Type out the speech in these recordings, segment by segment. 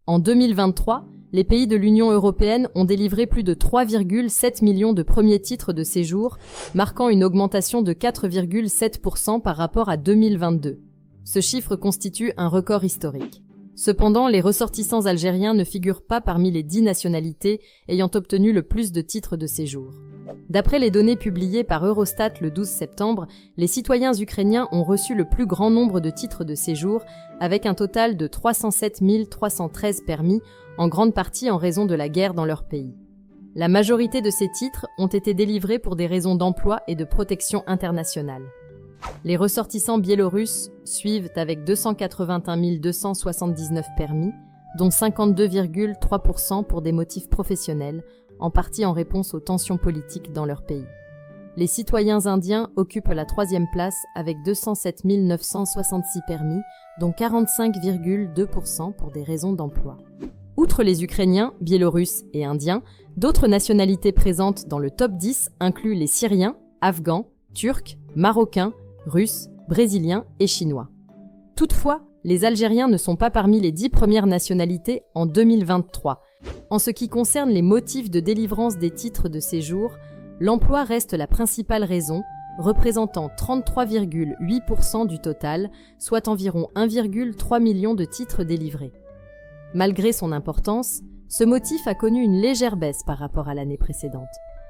En 2023, les pays de l'Union européenne ont délivré plus de 3,7 millions de premiers titres de séjour, marquant une augmentation de 4,7% par rapport à 2022. Ce chiffre constitue un record historique. Cependant, les ressortissants algériens ne figurent pas parmi les 10 nationalités ayant obtenu le plus de titres de séjour. D'après les données publiées par Eurostat le 12 septembre, les citoyens ukrainiens ont reçu le plus grand nombre de titres de séjour, avec un total de 307 313 permis, en grande partie en raison de la guerre dans leur pays. La majorité de ces titres ont été délivrés pour des raisons d'emploi et de protection internationale. Les ressortissants biélorusses suivent avec 281 279 permis, dont 52,3% pour des motifs professionnels, en partie en réponse aux tensions politiques dans leur pays. Les citoyens indiens occupent la 3e place avec 207 966 permis, dont 45,2% pour des raisons d'emploi. Outre les Ukrainiens, Biélorusses et Indiens, d'autres nationalités présentes dans le top 10 incluent les Syriens, Afghans, Turcs, Marocains, Russes, Brésiliens et Chinois. Toutefois, les Algériens ne sont pas parmi les 10 premières nationalités en 2023. En ce qui concerne les motifs de délivrance des titres de séjour, l'emploi reste la principale raison, représentant 33,8% du total, soit environ 1,3 million de titres délivrés. Malgré son importance, ce motif a connu une légère baisse par rapport à l'année précédente.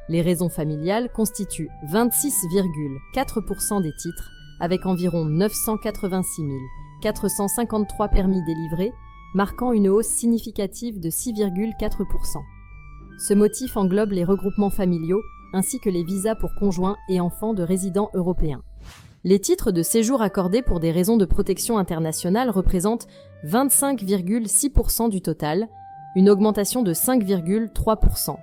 Les raisons familiales constituent 26,4% des titres, avec environ 986 453 permis délivrés, marquant une hausse significative de 6,4%. Ce motif englobe les regroupements familiaux ainsi que les visas pour conjoints et enfants de résidents européens. Les titres de séjour accordés pour des raisons de protection internationale représentent 25,6% du total, une augmentation de 5,3%.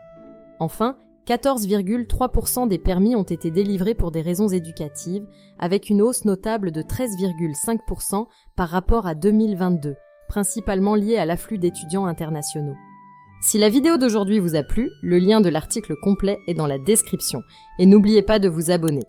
Enfin, 14,3% des permis ont été délivrés pour des raisons éducatives, avec une hausse notable de 13,5% par rapport à 2022, principalement liée à l'afflux d'étudiants internationaux. Si la vidéo d'aujourd'hui vous a plu, le lien de l'article complet est dans la description, et n'oubliez pas de vous abonner.